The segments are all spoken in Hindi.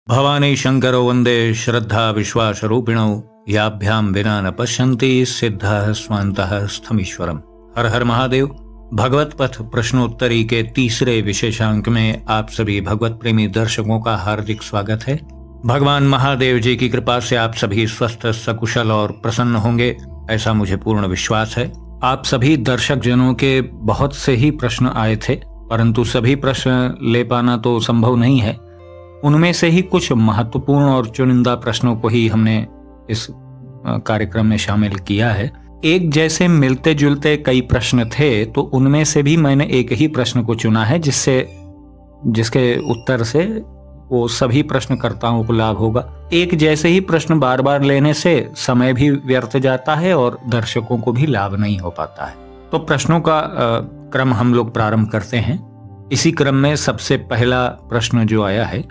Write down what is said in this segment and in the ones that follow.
भवानी शंकरो वंदे श्रद्धा विश्वासरूपिणौ याभ्यां विना न पश्यन्ति सिद्धः स्वान्तः स्थमीश्वरम। हर हर महादेव। भगवत पथ प्रश्नोत्तरी के तीसरे विशेषांक में आप सभी भगवत प्रेमी दर्शकों का हार्दिक स्वागत है। भगवान महादेव जी की कृपा से आप सभी स्वस्थ सकुशल और प्रसन्न होंगे, ऐसा मुझे पूर्ण विश्वास है। आप सभी दर्शक जनों के बहुत से ही प्रश्न आए थे, परंतु सभी प्रश्न ले पाना तो संभव नहीं है। उनमें से ही कुछ महत्वपूर्ण और चुनिंदा प्रश्नों को ही हमने इस कार्यक्रम में शामिल किया है। एक जैसे मिलते जुलते कई प्रश्न थे, तो उनमें से भी मैंने एक ही प्रश्न को चुना है जिसके उत्तर से वो सभी प्रश्नकर्ताओं को लाभ होगा। एक जैसे ही प्रश्न बार बार लेने से समय भी व्यर्थ जाता है और दर्शकों को भी लाभ नहीं हो पाता है। तो प्रश्नों का क्रम हम लोग प्रारंभ करते हैं। इसी क्रम में सबसे पहला प्रश्न जो आया है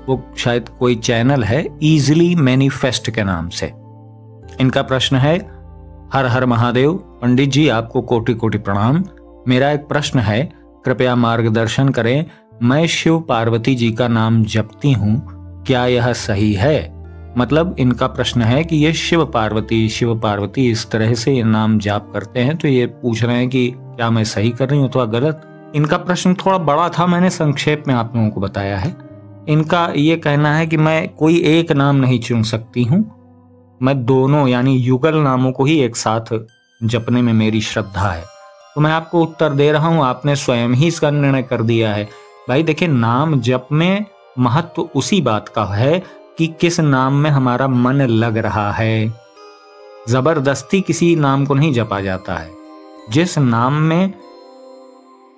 वो शायद कोई चैनल है इजीली मैनिफेस्ट के नाम से। इनका प्रश्न है, हर हर महादेव, पंडित जी आपको कोटि कोटि प्रणाम। मेरा एक प्रश्न है, कृपया मार्गदर्शन करें। मैं शिव पार्वती जी का नाम जपती हूँ, क्या यह सही है? मतलब इनका प्रश्न है कि ये शिव पार्वती इस तरह से नाम जाप करते हैं, तो ये पूछ रहे हैं कि क्या मैं सही कर रही हूँ अथवा गलत। इनका प्रश्न थोड़ा बड़ा था, मैंने संक्षेप में आप लोगों को बताया है। इनका ये कहना है कि मैं कोई एक नाम नहीं चुन सकती हूँ, मैं दोनों यानी युगल नामों को ही एक साथ जपने में मेरी श्रद्धा है। तो मैं आपको उत्तर दे रहा हूँ, आपने स्वयं ही इसका निर्णय कर दिया है। भाई देखिए, नाम जप में महत्व उसी बात का है कि किस नाम में हमारा मन लग रहा है। जबरदस्ती किसी नाम को नहीं जपा जाता है। जिस नाम में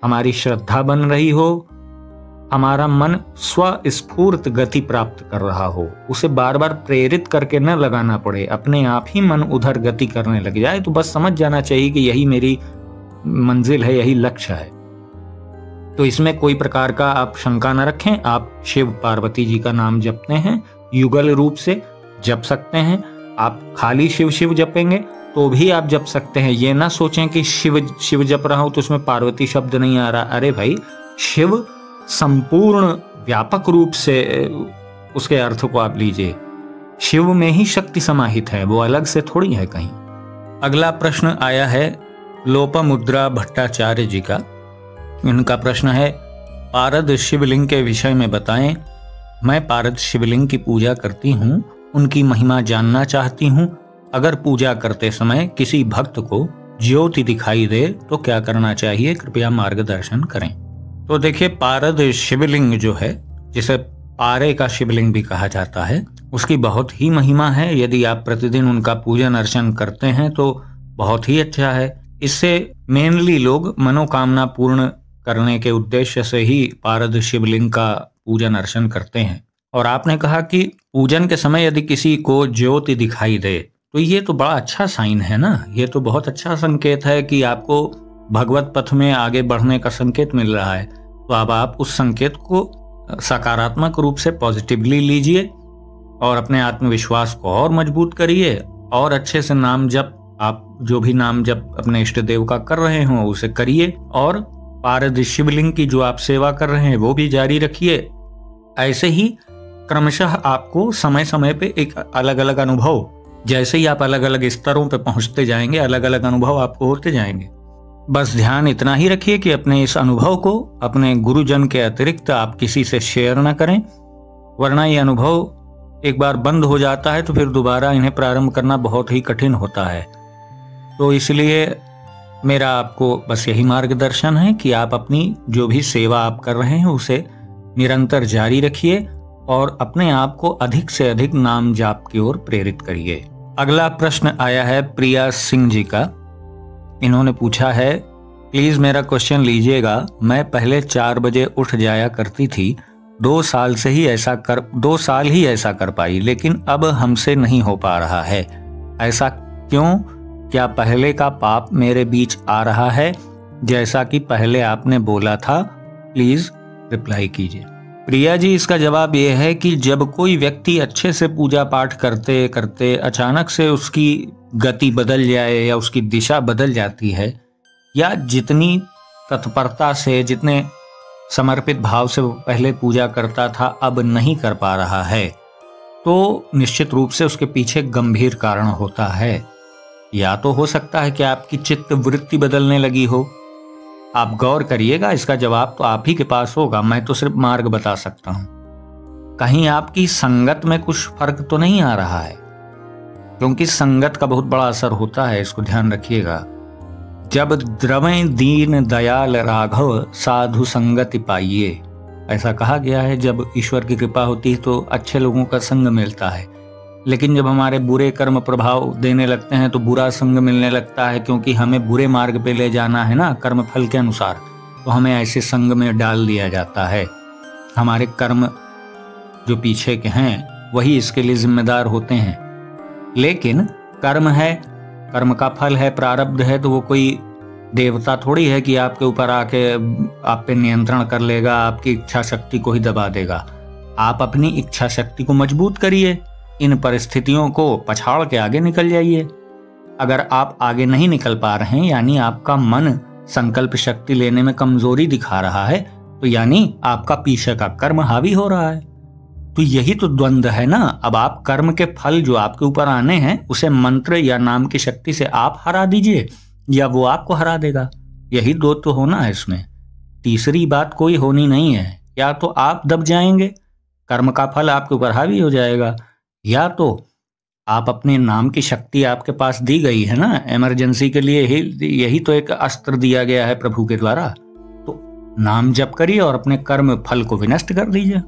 हमारी श्रद्धा बन रही हो, हमारा मन स्वस्फूर्त गति प्राप्त कर रहा हो, उसे बार बार प्रेरित करके न लगाना पड़े, अपने आप ही मन उधर गति करने लग जाए, तो बस समझ जाना चाहिए कि यही मेरी मंजिल है, यही लक्ष्य है। तो इसमें कोई प्रकार का आप शंका न रखें। आप शिव पार्वती जी का नाम जपते हैं, युगल रूप से जप सकते हैं। आप खाली शिव शिव जपेंगे तो भी आप जप सकते हैं। ये ना सोचें कि शिव शिव जप रहा हूं तो उसमें पार्वती शब्द नहीं आ रहा। अरे भाई, शिव संपूर्ण व्यापक रूप से उसके अर्थ को आप लीजिए। शिव में ही शक्ति समाहित है, वो अलग से थोड़ी है कहीं। अगला प्रश्न आया है लोपामुद्रा भट्टाचार्य जी का। इनका प्रश्न है, पारद शिवलिंग के विषय में बताएं। मैं पारद शिवलिंग की पूजा करती हूँ, उनकी महिमा जानना चाहती हूँ। अगर पूजा करते समय किसी भक्त को ज्योति दिखाई दे तो क्या करना चाहिए, कृपया मार्गदर्शन करें। तो देखिए, पारद शिवलिंग जो है, जिसे पारे का शिवलिंग भी कहा जाता है, उसकी बहुत ही महिमा है। यदि आप प्रतिदिन उनका पूजन अर्चन करते हैं तो बहुत ही अच्छा है। इससे मेनली लोग मनोकामना पूर्ण करने के उद्देश्य से ही पारद शिवलिंग का पूजन अर्चन करते हैं। और आपने कहा कि पूजन के समय यदि किसी को ज्योति दिखाई दे तो ये तो बड़ा अच्छा साइन है ना। ये तो बहुत अच्छा संकेत है कि आपको भगवत पथ में आगे बढ़ने का संकेत मिल रहा है। तो अब आप उस संकेत को सकारात्मक रूप से पॉजिटिवली लीजिए और अपने आत्मविश्वास को और मजबूत करिए और अच्छे से नाम जप, आप जो भी नाम जप अपने इष्ट देव का कर रहे हो उसे करिए, और पारद शिवलिंग की जो आप सेवा कर रहे हैं वो भी जारी रखिए। ऐसे ही क्रमशः आपको समय समय पे एक अलग अलग अनुभव, जैसे ही आप अलग अलग स्तरों पे पहुंचते जाएंगे, अलग अलग अनुभव आपको होते जाएंगे। बस ध्यान इतना ही रखिए कि अपने इस अनुभव को अपने गुरुजन के अतिरिक्त आप किसी से शेयर न करें, वरना ये अनुभव एक बार बंद हो जाता है तो फिर दोबारा इन्हें प्रारंभ करना बहुत ही कठिन होता है। तो इसलिए मेरा आपको बस यही मार्गदर्शन है कि आप अपनी जो भी सेवा आप कर रहे हैं उसे निरंतर जारी रखिए और अपने आप को अधिक से अधिक नाम जाप की ओर प्रेरित करिए। अगला प्रश्न आया है प्रिया सिंह जी का। इन्होंने पूछा है, प्लीज मेरा क्वेश्चन लीजिएगा। मैं पहले 4 बजे उठ जाया करती थी, 2 साल ही ऐसा कर पाई, लेकिन अब हमसे नहीं हो पा रहा है। ऐसा क्यों? क्या पहले का पाप मेरे बीच आ रहा है, जैसा कि पहले आपने बोला था? प्लीज रिप्लाई कीजिए। प्रिया जी, इसका जवाब यह है कि जब कोई व्यक्ति अच्छे से पूजा पाठ करते करते अचानक से उसकी गति बदल जाए या उसकी दिशा बदल जाती है, या जितनी तत्परता से, जितने समर्पित भाव से वो पहले पूजा करता था, अब नहीं कर पा रहा है, तो निश्चित रूप से उसके पीछे गंभीर कारण होता है। या तो हो सकता है कि आपकी चित्त वृत्ति बदलने लगी हो। आप गौर करिएगा, इसका जवाब तो आप ही के पास होगा, मैं तो सिर्फ मार्ग बता सकता हूं। कहीं आपकी संगत में कुछ फर्क तो नहीं आ रहा है, क्योंकि संगत का बहुत बड़ा असर होता है, इसको ध्यान रखिएगा। जब द्रवें दीन दयाल राघव साधु संगति पाइए, ऐसा कहा गया है। जब ईश्वर की कृपा होती है तो अच्छे लोगों का संग मिलता है, लेकिन जब हमारे बुरे कर्म प्रभाव देने लगते हैं तो बुरा संग मिलने लगता है, क्योंकि हमें बुरे मार्ग पे ले जाना है ना कर्म फल के अनुसार, तो हमें ऐसे संग में डाल दिया जाता है। हमारे कर्म जो पीछे के हैं वही इसके लिए जिम्मेदार होते हैं। लेकिन कर्म है, कर्म का फल है, प्रारब्ध है, तो वो कोई देवता थोड़ी है कि आपके ऊपर आके आप पे नियंत्रण कर लेगा, आपकी इच्छा शक्ति को ही दबा देगा। आप अपनी इच्छा शक्ति को मजबूत करिए, इन परिस्थितियों को पछाड़ के आगे निकल जाइए। अगर आप आगे नहीं निकल पा रहे हैं, यानी आपका मन संकल्प शक्ति लेने में कमजोरी दिखा रहा है, तो यानी आपका पीछे का कर्म हावी हो रहा है। तो यही तो द्वंद्व है ना। अब आप कर्म के फल जो आपके ऊपर आने हैं उसे मंत्र या नाम की शक्ति से आप हरा दीजिए, या वो आपको हरा देगा। यही दो तो होना है इसमें, तीसरी बात कोई होनी नहीं है। या तो आप दब जाएंगे, कर्म का फल आपके ऊपर हावी हो जाएगा, या तो आप अपने नाम की शक्ति आपके पास दी गई है ना इमरजेंसी के लिए, यही तो एक अस्त्र दिया गया है प्रभु के द्वारा, तो नाम जप करिए और अपने कर्म फल को विनष्ट कर दीजिए।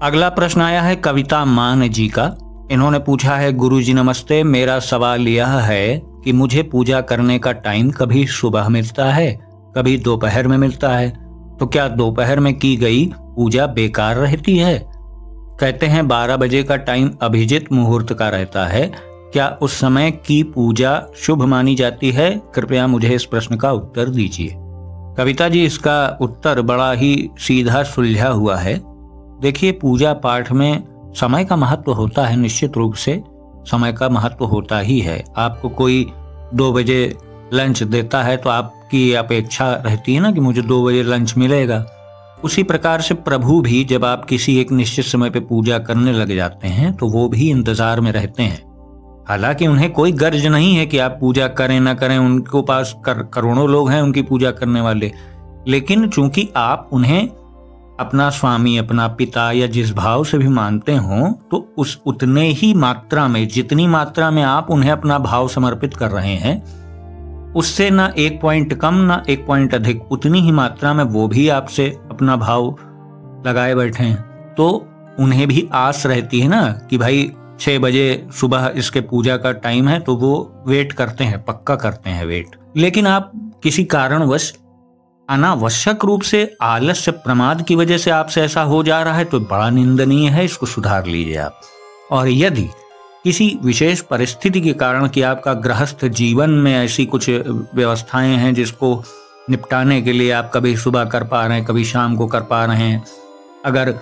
अगला प्रश्न आया है कविता मान जी का। इन्होंने पूछा है, गुरुजी नमस्ते, मेरा सवाल यह है कि मुझे पूजा करने का टाइम कभी सुबह मिलता है, कभी दोपहर में मिलता है, तो क्या दोपहर में की गई पूजा बेकार रहती है? कहते हैं 12 बजे का टाइम अभिजित मुहूर्त का रहता है, क्या उस समय की पूजा शुभ मानी जाती है? कृपया मुझे इस प्रश्न का उत्तर दीजिए। कविता जी, इसका उत्तर बड़ा ही सीधा सुलझा हुआ है। देखिए, पूजा पाठ में समय का महत्व होता है, निश्चित रूप से समय का महत्व होता ही है। आपको कोई 2 बजे लंच देता है तो आपकी अपेक्षा रहती है ना कि मुझे 2 बजे लंच मिलेगा। उसी प्रकार से प्रभु भी जब आप किसी एक निश्चित समय पे पूजा करने लग जाते हैं तो वो भी इंतजार में रहते हैं। हालांकि उन्हें कोई गर्ज नहीं है कि आप पूजा करें ना करें, उनके पास करोड़ों लोग हैं उनकी पूजा करने वाले, लेकिन चूंकि आप उन्हें अपना स्वामी, अपना पिता या जिस भाव से भी मानते हो, तो उस उतने ही मात्रा में, जितनी मात्रा में आप उन्हें अपना भाव समर्पित कर रहे हैं, उससे ना 1 पॉइंट कम ना 1 पॉइंट अधिक, उतनी ही मात्रा में वो भी आपसे अपना भाव लगाए बैठे हैं। तो उन्हें भी आस रहती है ना कि भाई 6 बजे सुबह इसके पूजा का टाइम है, तो वो वेट करते हैं, पक्का करते हैं वेट। लेकिन आप किसी कारणवश अनावश्यक रूप से आलस्य प्रमाद की वजह से आपसे ऐसा हो जा रहा है तो बड़ा निंदनीय है, इसको सुधार लीजिए आप। और यदि किसी विशेष परिस्थिति के कारण कि आपका गृहस्थ जीवन में ऐसी कुछ व्यवस्थाएं हैं जिसको निपटाने के लिए आप कभी सुबह कर पा रहे हैं, कभी शाम को कर पा रहे हैं, अगर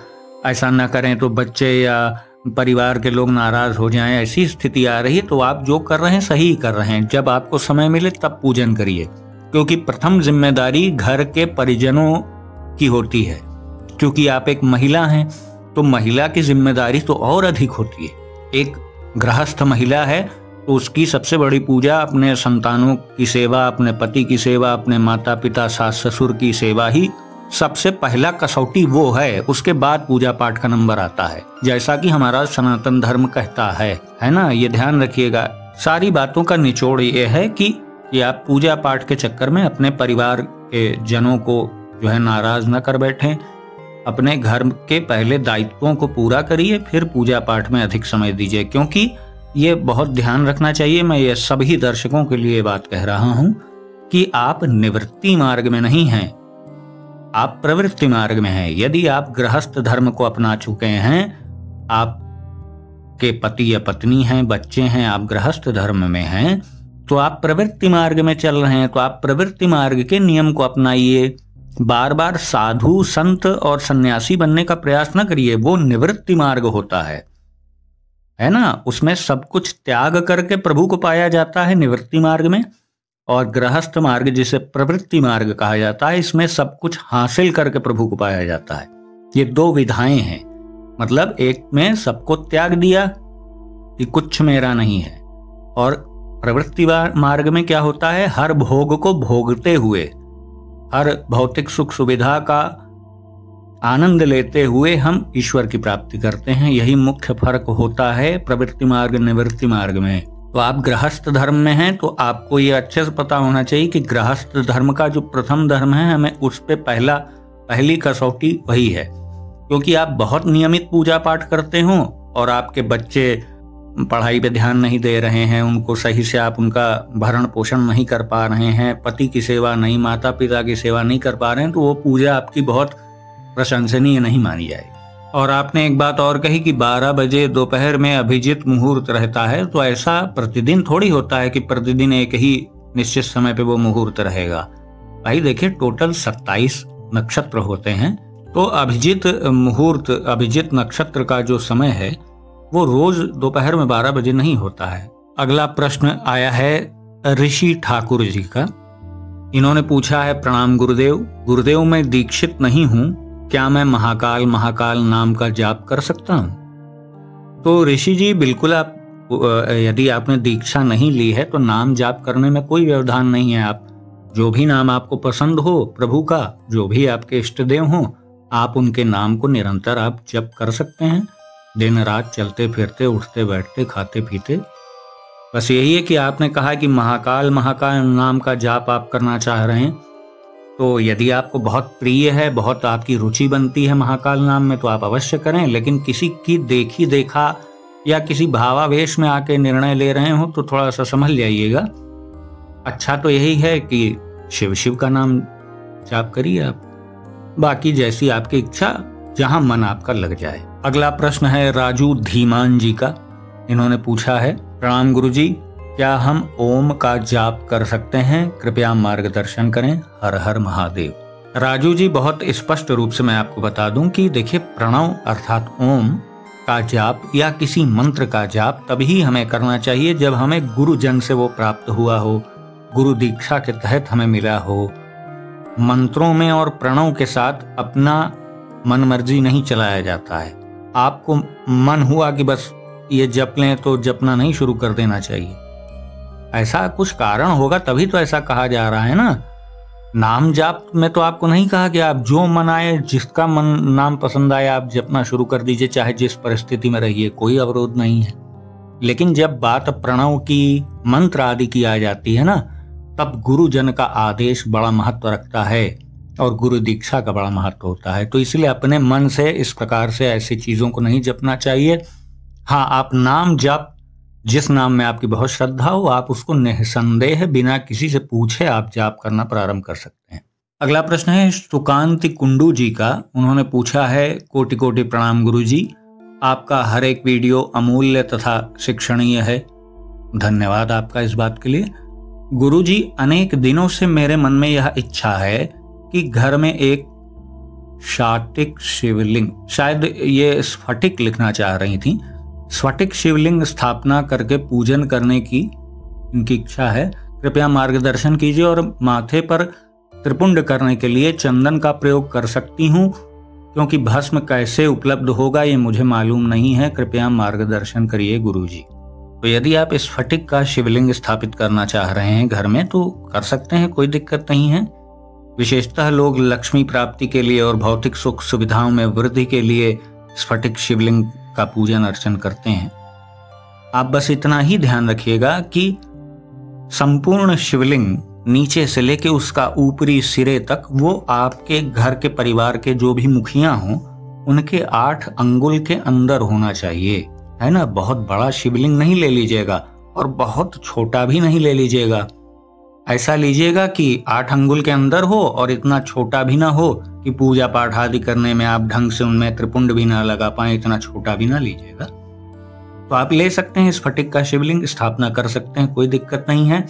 ऐसा ना करें तो बच्चे या परिवार के लोग नाराज हो जाएं, ऐसी स्थिति आ रही है, तो आप जो कर रहे हैं सही कर रहे हैं। जब आपको समय मिले तब पूजन करिए, क्योंकि प्रथम जिम्मेदारी घर के परिजनों की होती है। क्योंकि आप एक महिला हैं तो महिला की जिम्मेदारी तो और अधिक होती है। एक गृहस्थ महिला है तो उसकी सबसे बड़ी पूजा अपने संतानों की सेवा, अपने पति की सेवा, अपने माता पिता सास ससुर की सेवा ही सबसे पहला कसौटी वो है। उसके बाद पूजा पाठ का नंबर आता है, जैसा कि हमारा सनातन धर्म कहता है ना। ये ध्यान रखिएगा। सारी बातों का निचोड़ ये है कि आप पूजा पाठ के चक्कर में अपने परिवार के जनों को जो है नाराज न कर बैठें। अपने घर के पहले दायित्वों को पूरा करिए, फिर पूजा पाठ में अधिक समय दीजिए। क्योंकि ये बहुत ध्यान रखना चाहिए, मैं ये सभी दर्शकों के लिए बात कह रहा हूं कि आप निवृत्ति मार्ग में नहीं हैं, आप प्रवृत्ति मार्ग में हैं। यदि आप गृहस्थ धर्म को अपना चुके हैं, आप के पति या पत्नी हैं, बच्चे हैं, आप गृहस्थ धर्म में हैं, तो आप प्रवृत्ति मार्ग में चल रहे हैं, तो आप प्रवृत्ति मार्ग के नियम को अपनाइए। बार बार साधु संत और सन्यासी बनने का प्रयास न करिए, वो निवृत्ति मार्ग होता है ना। उसमें सब कुछ त्याग करके प्रभु को पाया जाता है निवृत्ति मार्ग में। और गृहस्थ मार्ग जिसे प्रवृत्ति मार्ग कहा जाता है, इसमें सब कुछ हासिल करके प्रभु को पाया जाता है। ये दो विधाएं हैं, मतलब एक में सबको त्याग दिया कि कुछ मेरा नहीं है, और प्रवृत्ति मार्ग में क्या होता है, हर भोग को भोगते हुए, हर भौतिक सुख सुविधा का आनंद लेते हुए हम ईश्वर की प्राप्ति करते हैं। यही मुख्य फर्क होता है प्रवृत्ति मार्ग निवृत्ति मार्ग में। तो आप गृहस्थ धर्म में हैं तो आपको ये अच्छे से पता होना चाहिए कि गृहस्थ धर्म का जो प्रथम धर्म है, हमें उस पे पहली कसौटी वही है। क्योंकि आप बहुत नियमित पूजा पाठ करते हो और आपके बच्चे पढ़ाई पे ध्यान नहीं दे रहे हैं, उनको सही से आप उनका भरण पोषण नहीं कर पा रहे हैं, पति की सेवा नहीं, माता पिता की सेवा नहीं कर पा रहे हैं, तो वो पूजा आपकी बहुत प्रशंसनीय नहीं मानी जाएगी। और आपने एक बात और कही कि 12 बजे दोपहर में अभिजित मुहूर्त रहता है, तो ऐसा प्रतिदिन थोड़ी होता है कि प्रतिदिन एक ही निश्चित समय पे वो मुहूर्त रहेगा। भाई देखिए, टोटल 27 नक्षत्र होते हैं, तो अभिजित मुहूर्त, अभिजित नक्षत्र का जो समय है वो रोज दोपहर में 12 बजे नहीं होता है। अगला प्रश्न आया है ऋषि ठाकुर जी का। इन्होंने पूछा है, प्रणाम गुरुदेव, गुरुदेव मैं दीक्षित नहीं हूं, क्या मैं महाकाल महाकाल नाम का जाप कर सकता हूं? तो ऋषि जी बिल्कुल, आप यदि आपने दीक्षा नहीं ली है तो नाम जाप करने में कोई व्यवधान नहीं है। आप जो भी नाम आपको पसंद हो प्रभु का, जो भी आपके इष्ट देव हो, आप उनके नाम को निरंतर आप जप कर सकते हैं, दिन रात चलते फिरते, उठते बैठते, खाते पीते। बस यही है कि आपने कहा कि महाकाल महाकाल नाम का जाप आप करना चाह रहे हैं, तो यदि आपको बहुत प्रिय है, बहुत आपकी रुचि बनती है महाकाल नाम में, तो आप अवश्य करें। लेकिन किसी की देखी देखा या किसी भावावेश में आके निर्णय ले रहे हो तो थोड़ा सा संभल जाइएगा। अच्छा तो यही है कि शिव शिव का नाम जाप करिए आप, बाकी जैसी आपकी इच्छा, जहां मन आपका लग जाए। अगला प्रश्न है राजू धीमान जी का। इन्होंने पूछा है, प्रणाम गुरुजी, क्या हम ओम का जाप कर सकते हैं? कृपया मार्गदर्शन करें, हर हर महादेव। राजू जी, बहुत स्पष्ट रूप से मैं आपको बता दूं कि देखिए, प्रणव अर्थात ओम का जाप या किसी मंत्र का जाप तभी हमें करना चाहिए जब हमें गुरुजन से वो प्राप्त हुआ हो, गुरु दीक्षा के तहत हमें मिला हो। मंत्रों में और प्रणव के साथ अपना मन मर्जी नहीं चलाया जाता है। आपको मन हुआ कि बस ये जप लें तो जपना नहीं शुरू कर देना चाहिए। ऐसा कुछ कारण होगा तभी तो ऐसा कहा जा रहा है ना। नाम जाप में तो आपको नहीं कहा कि आप जो मन आए, जिसका मन नाम पसंद आए आप जपना शुरू कर दीजिए, चाहे जिस परिस्थिति में रहिए, कोई अवरोध नहीं है। लेकिन जब बात प्रणव की, मंत्र आदि की आ जाती है ना, तब गुरुजन का आदेश बड़ा महत्व रखता है और गुरु दीक्षा का बड़ा महत्व होता है। तो इसलिए अपने मन से इस प्रकार से ऐसी चीजों को नहीं जपना चाहिए। हाँ, आप नाम जप, जिस नाम में आपकी बहुत श्रद्धा हो, आप उसको निसंदेह बिना किसी से पूछे आप जाप करना प्रारंभ कर सकते हैं। अगला प्रश्न है सुकांति कुंडू जी का। उन्होंने पूछा है, कोटि कोटि प्रणाम गुरुजी, आपका हर एक वीडियो अमूल्य तथा शिक्षणीय है। धन्यवाद आपका इस बात के लिए। गुरुजी, अनेक दिनों से मेरे मन में यह इच्छा है कि घर में एक स्फटिक शिवलिंग, शायद ये स्फटिक लिखना चाह रही थी, स्फटिक शिवलिंग स्थापना करके पूजन करने की इनकी इच्छा है। कृपया मार्गदर्शन कीजिए। और माथे पर त्रिपुंड करने के लिए चंदन का प्रयोग कर सकती हूँ, क्योंकि भस्म कैसे उपलब्ध होगा ये मुझे मालूम नहीं है। कृपया मार्गदर्शन करिए गुरुजी। तो यदि आप स्फटिक का शिवलिंग स्थापित करना चाह रहे हैं घर में तो कर सकते हैं, कोई दिक्कत नहीं है। विशेषतः लोग लक्ष्मी प्राप्ति के लिए और भौतिक सुख सुविधाओं में वृद्धि के लिए स्फटिक शिवलिंग का पूजन अर्चन करते हैं। आप बस इतना ही ध्यान रखिएगा कि संपूर्ण शिवलिंग नीचे से लेके उसका ऊपरी सिरे तक वो आपके घर के परिवार के जो भी मुखिया हों उनके 8 अंगुल के अंदर होना चाहिए, है ना। बहुत बड़ा शिवलिंग नहीं ले लीजिएगा और बहुत छोटा भी नहीं ले लीजिएगा। ऐसा लीजिएगा कि 8 अंगुल के अंदर हो और इतना छोटा भी ना हो कि पूजा पाठ आदि करने में आप ढंग से उनमें त्रिपुंड भी ना लगा पाए, इतना छोटा भी ना लीजिएगा। तो आप ले सकते हैं, स्फटिक का शिवलिंग स्थापना कर सकते हैं, कोई दिक्कत नहीं है।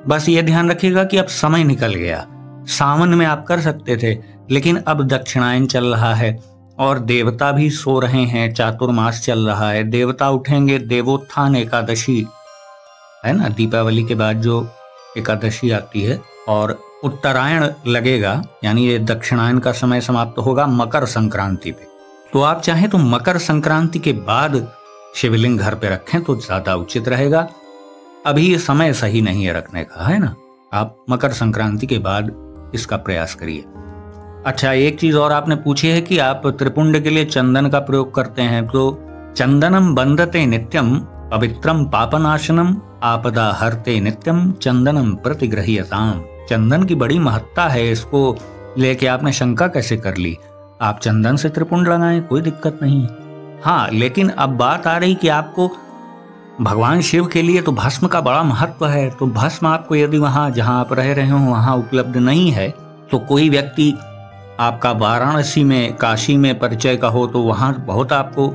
बस ये ध्यान रखिएगा कि अब समय निकल गया। सावन में आप कर सकते थे, लेकिन अब दक्षिणायन चल रहा है और देवता भी सो रहे हैं, चातुर्मास चल रहा है, देवता उठेंगे, देवोत्थान एकादशी है ना, दीपावली के बाद जो एकादशी आती है और उत्तरायण लगेगा, यानी ये दक्षिणायन का समय समाप्त होगा मकर संक्रांति पे। तो आप चाहें तो मकर संक्रांति के बाद शिवलिंग घर पे रखें तो ज्यादा उचित रहेगा। अभी ये समय सही नहीं है रखने का, है ना। आप मकर संक्रांति के बाद इसका प्रयास करिए। अच्छा, एक चीज और आपने पूछी है कि आप त्रिपुंड के लिए चंदन का प्रयोग करते हैं। तो चंदनम बंधते नित्यम पवित्रम पापनाशनम आपदा हरते नित्यम चंदनम प्रतिगृह्यताम। चंदन की बड़ी महत्ता है, इसको लेके आपने शंका कैसे कर ली। आप चंदन से त्रिपुंड लगाएं, कोई दिक्कत नहीं। हाँ, लेकिन अब बात आ रही कि आपको भगवान शिव के लिए तो भस्म का बड़ा महत्व है। तो भस्म आपको यदि वहां जहां आप रह रहे हो वहां उपलब्ध नहीं है, तो कोई व्यक्ति आपका वाराणसी में, काशी में परिचय का हो, तो वहां बहुत आपको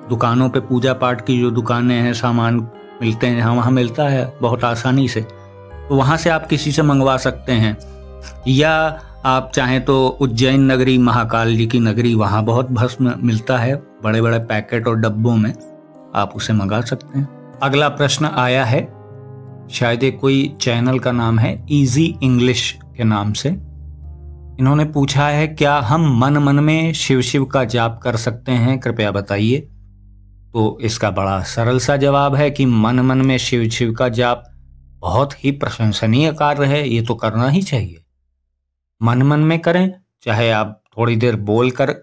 दुकानों पे पूजा पाठ की जो दुकानें हैं, सामान मिलते हैं, जहाँ वहाँ मिलता है बहुत आसानी से, तो वहाँ से आप किसी से मंगवा सकते हैं। या आप चाहें तो उज्जैन नगरी, महाकाल जी की नगरी, वहाँ बहुत भस्म मिलता है बड़े बड़े पैकेट और डब्बों में, आप उसे मंगा सकते हैं। अगला प्रश्न आया है, शायद ये कोई चैनल का नाम है, इजी इंग्लिश के नाम से। इन्होंने पूछा है, क्या हम मन मन में शिव शिव का जाप कर सकते हैं, कृपया बताइए। तो इसका बड़ा सरल सा जवाब है कि मन मन में शिव शिव का जाप बहुत ही प्रशंसनीय कार्य है, ये तो करना ही चाहिए। मन मन में करें, चाहे आप थोड़ी देर बोल कर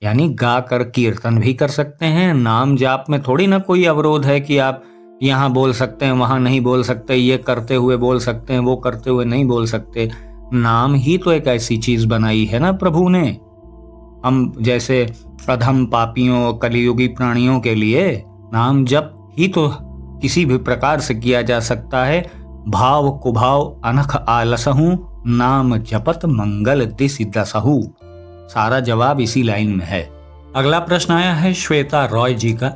यानी गा कर कीर्तन भी कर सकते हैं। नाम जाप में थोड़ी ना कोई अवरोध है कि आप यहाँ बोल सकते हैं वहाँ नहीं बोल सकते, ये करते हुए बोल सकते हैं वो करते हुए नहीं बोल सकते। नाम ही तो एक ऐसी चीज बनाई है ना प्रभु ने। हम जैसे अधम पापियों, कलियुगी प्राणियों के लिए नाम जप ही तो किसी भी प्रकार से किया जा सकता है। भाव कुभाव अनख आलसहु, नाम जपत मंगल दिसि दसहु। सारा जवाब इसी लाइन में है। अगला प्रश्न आया है श्वेता रॉय जी का।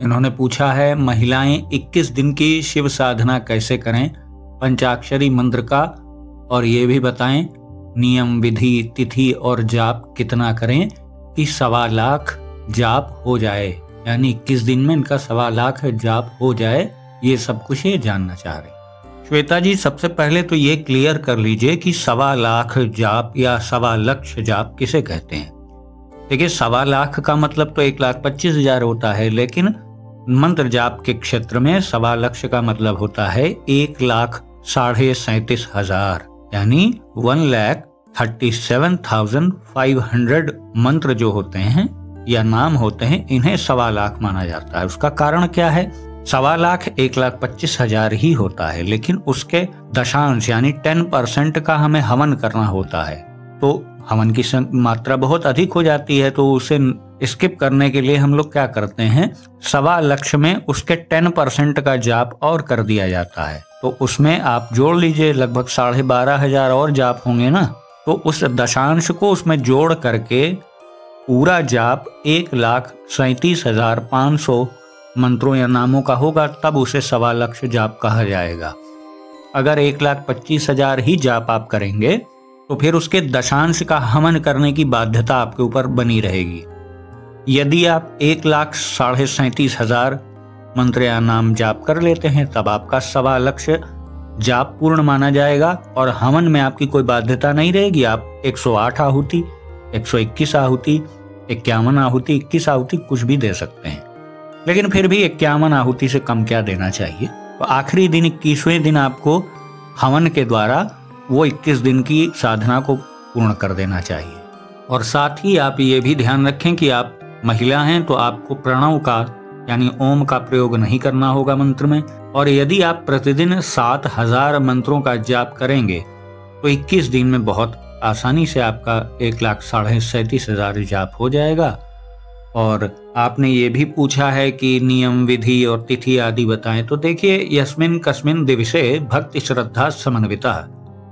इन्होंने पूछा है, महिलाएं 21 दिन की शिव साधना कैसे करें, पंचाक्षरी मंत्र का, और ये भी बताएं नियम, विधि, तिथि और जाप कितना करें कि 1.25 लाख जाप हो जाए, यानी 21 दिन में इनका 1.25 लाख जाप हो जाए। ये सब कुछ ये जानना चाह रहे हैं। श्वेता जी, सबसे पहले तो ये क्लियर कर लीजिए कि 1.25 लाख जाप या 1.25 लक्ष जाप किसे कहते हैं। देखिए, 1.25 लाख का मतलब तो 1,25,000 होता है, लेकिन मंत्र जाप के क्षेत्र में 1.25 लक्ष का मतलब होता है 1,37,500, यानी 1,37,500 मंत्र जो होते हैं या नाम होते हैं, इन्हें 1.25 लाख माना जाता है। उसका कारण क्या है? 1.25 लाख 1,25,000 ही होता है, लेकिन उसके दशांश यानी 10% का हमें हवन करना होता है। तो हवन की मात्रा बहुत अधिक हो जाती है, तो उसे स्किप करने के लिए हम लोग क्या करते हैं, 1.25 लक्ष में उसके 10% का जाप और कर दिया जाता है। तो उसमें आप जोड़ लीजिए, लगभग 12,500 और जाप होंगे ना। तो उस दशांश को उसमें जोड़ करके पूरा जाप 1,37,500 मंत्रों या नामों का होगा, तब उसे 1.25 लक्ष जाप कहा जाएगा। अगर 1,25,000 ही जाप आप करेंगे तो फिर उसके दशांश का हवन करने की बाध्यता आपके ऊपर बनी रहेगी। यदि आप 1,37,500 मंत्र या नाम जाप कर लेते हैं, तब आपका 1.25 लक्ष जाप पूर्ण माना जाएगा और हवन में आपकी कोई बाध्यता नहीं रहेगी। आप 108 आहुति, 121 आहुति, 51 आहुति, 21 आहुति कुछ भी दे सकते हैं, लेकिन फिर भी 51 आहुति से कम क्या देना चाहिए। तो आखिरी दिन 21वें दिन आपको हवन के द्वारा वो 21 दिन की साधना को पूर्ण कर देना चाहिए। और साथ ही आप ये भी ध्यान रखें कि आप महिला हैं तो आपको प्रणव का यानी ओम का प्रयोग नहीं करना होगा मंत्र में। और यदि आप प्रतिदिन 7,000 मंत्रों का जाप करेंगे तो 21 दिन में बहुत आसानी से आपका 1,37,500 जाप हो जाएगा। और आपने ये भी पूछा है कि नियम, विधि और तिथि आदि बताएं। तो देखिए, यस्मिन कस्मिन दिवसे भक्ति श्रद्धा समन्विता,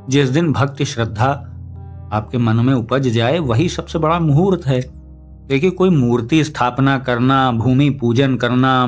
जिस दिन भक्ति श्रद्धा आपके मन में उपज जाए वही सबसे बड़ा मुहूर्त है। देखिए, कोई मूर्ति स्थापना करना, भूमि पूजन करना,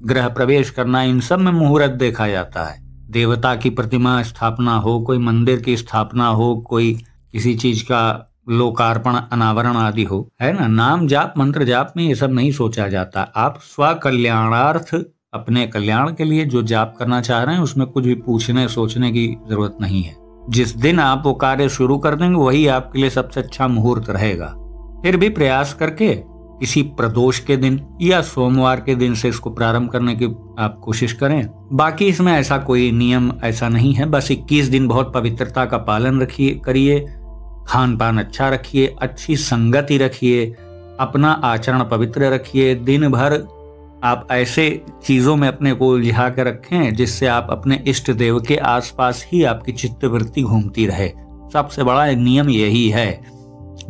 गृह प्रवेश करना, इन सब में मुहूर्त देखा जाता है। देवता की प्रतिमा स्थापना हो, कोई मंदिर की स्थापना हो, कोई किसी चीज का लोकार्पण, अनावरण आदि हो, है ना। नाम जाप, मंत्र जाप में ये सब नहीं सोचा जाता। आप स्वकल्याणार्थ अपने कल्याण के लिए जो जाप करना चाह रहे हैं उसमें कुछ भी पूछने सोचने की जरूरत नहीं है। जिस दिन आप वो कार्य शुरू कर देंगे वही आपके लिए सबसे अच्छा मुहूर्त रहेगा। फिर भी प्रयास करके किसी प्रदोष के दिन या सोमवार के दिन से इसको प्रारंभ करने की आप कोशिश करें। बाकी इसमें ऐसा कोई नियम ऐसा नहीं है। बस 21 दिन बहुत पवित्रता का पालन करिए, खान पान अच्छा रखिए, अच्छी संगति रखिए, अपना आचरण पवित्र रखिए। दिन भर आप ऐसे चीजों में अपने को उलझा के रखें जिससे आप अपने इष्ट देव के आसपास ही आपकी चित्तवृत्ति घूमती रहे। सबसे बड़ा नियम यही है।